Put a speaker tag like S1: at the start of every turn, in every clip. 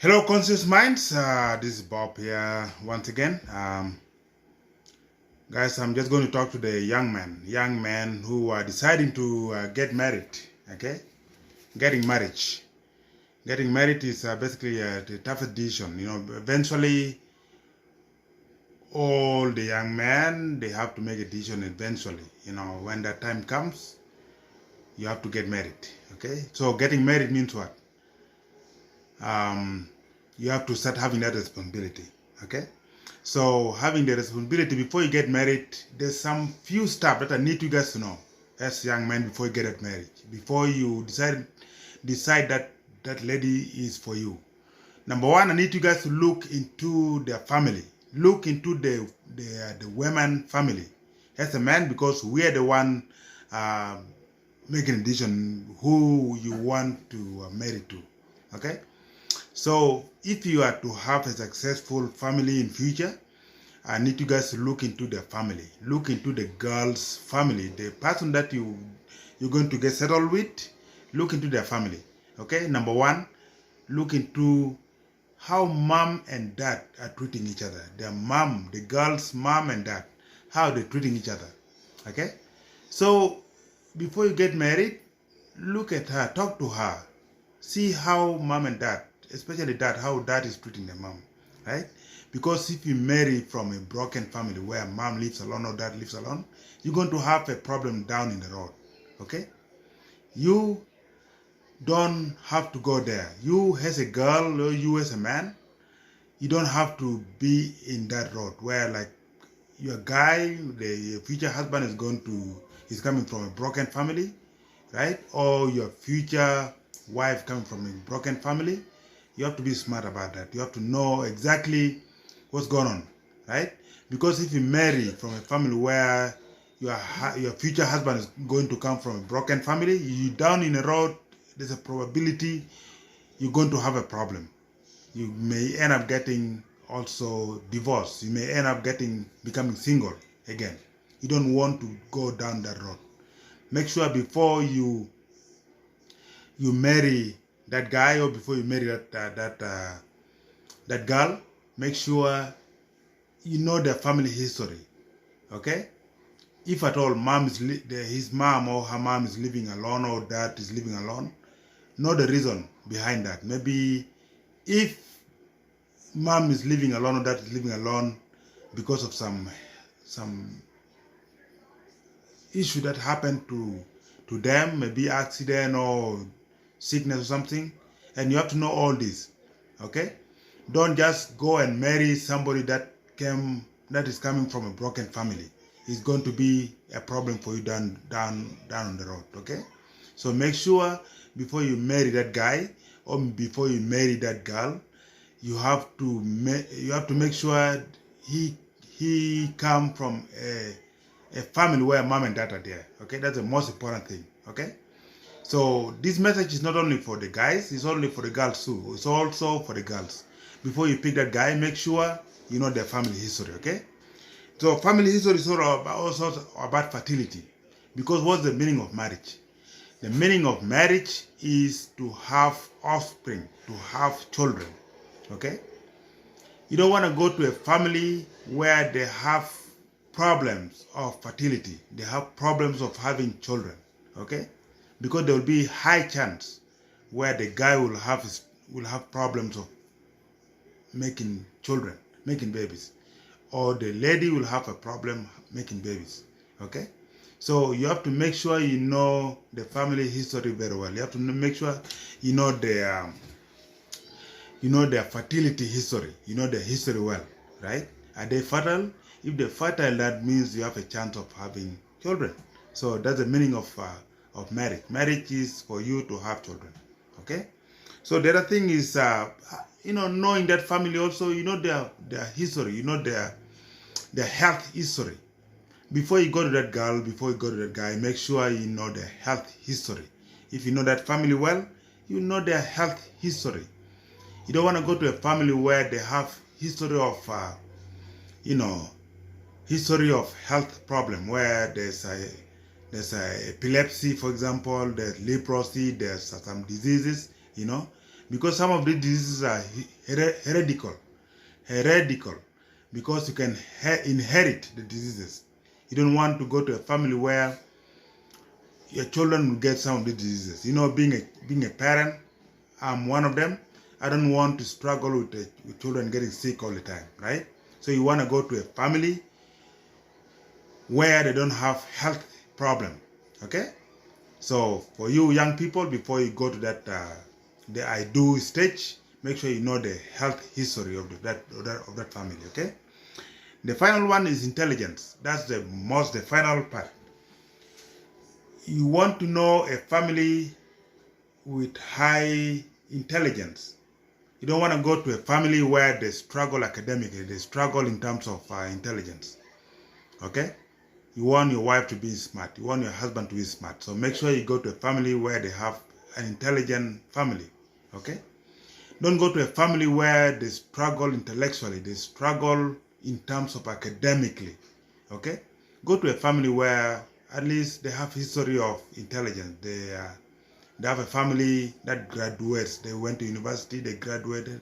S1: Hello, conscious minds. This is Bob here once again. Guys, I'm just going to talk to the young men who are deciding to get married. Okay, getting married is basically the toughest decision. Eventually, all the young men they have to make a decision. Eventually, when that time comes, you have to get married. Okay, so getting married means what? You have to start having that responsibility. Okay, so having the responsibility before you get married, there's some few stuff that I need you guys to know as young men before you get married, before you decide that that lady is for you. Number one, I need you guys to look into their family, look into the women family as a man, because we are the one uh, making a decision who you want to marry to. Okay. So if you are to have a successful family in future, I need you guys to look into the family, look into the girl's family, the person that you're going to get settled with. Look into their family. Okay, number one, look into how mom and dad are treating each other. Their mom, the girl's mom and dad, how they're treating each other. Okay, so before you get married, look at her, talk to her, see how mom and dad, especially dad, how dad is treating the mom, right? Because if you marry from a broken family where mom lives alone or dad lives alone, you're going to have a problem down in the road. Okay, you don't have to go there. You as a girl or you as a man, you don't have to be in that road where, like, your guy, the future husband is coming from a broken family, right? Or your future wife coming from a broken family. You have to be smart about that. You have to know exactly what's going on, right? Because if you marry from a family where your future husband is going to come from a broken family, you down in the road, there's a probability you're going to have a problem. You may end up getting also divorced. You may end up becoming single again. You don't want to go down that road. Make sure before you marry that guy, or before you marry that girl, make sure you know their family history. Okay, if at all his mom or her mom is living alone, or dad is living alone, know the reason behind that. Maybe if mom is living alone or dad is living alone because of some issue that happened to them, maybe accident or sickness or something, and you have to know all this. Okay, don't just go and marry somebody that is coming from a broken family. It's going to be a problem for you down on the road. Okay, so make sure before you marry that guy or before you marry that girl, you have to make sure he come from a family where mom and dad are there. Okay, that's the most important thing. Okay, so this message is not only for the guys, it's only for the girls too. It's also for the girls. Before you pick that guy, make sure you know their family history. Okay, so family history is also about fertility, because what's the meaning of marriage? The meaning of marriage is to have offspring, to have children. Okay, you don't want to go to a family where they have problems of fertility, they have problems of having children. Okay, because there will be high chance where the guy will have problems of making children, making babies, or the lady will have a problem making babies. Okay, so you have to make sure you know the family history very well. You have to make sure you know their fertility history, you know their history well, right? Are they fertile? If they're fertile, that means you have a chance of having children. So that's the meaning of marriage. Marriage is for you to have children. Okay, so the other thing is knowing that family also, you know their history, you know their health history. Before you go to that girl, before you go to that guy, make sure you know their health history. If you know that family well, you know their health history. You don't want to go to a family where they have history of history of health problem, where there's epilepsy, for example, there's leprosy, there's some diseases, because some of these diseases are heredical, because you can inherit the diseases. You don't want to go to a family where your children will get some of the diseases. You know, being a parent, I'm one of them. I don't want to struggle with children getting sick all the time, right? So you want to go to a family where they don't have health problem, okay? So for you young people, before you go to that the I do stage, make sure you know the health history of that family, okay? The final one is intelligence. That's the final part. You want to know a family with high intelligence. You don't want to go to a family where they struggle academically, they struggle in terms of intelligence, okay? You want your wife to be smart, you want your husband to be smart, so make sure you go to a family where they have an intelligent family, okay? Don't go to a family where they struggle intellectually, they struggle in terms of academically, okay? Go to a family where at least they have history of intelligence. They have a family that graduates. They went to university, they graduated,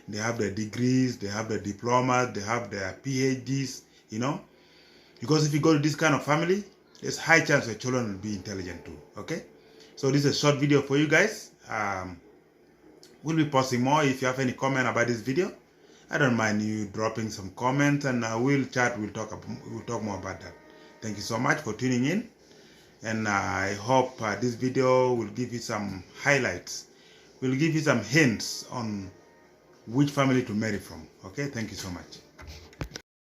S1: they have their degrees, they have their diplomas, they have their PhDs, you know? Because if you go to this kind of family, there's high chance your children will be intelligent too, okay? So this is a short video for you guys. We'll be posting more. If you have any comment about this video, I don't mind you dropping some comments, and we'll chat, we'll talk more about that. Thank you so much for tuning in, and I hope this video will give you some highlights, will give you some hints on which family to marry from, okay? Thank you so much.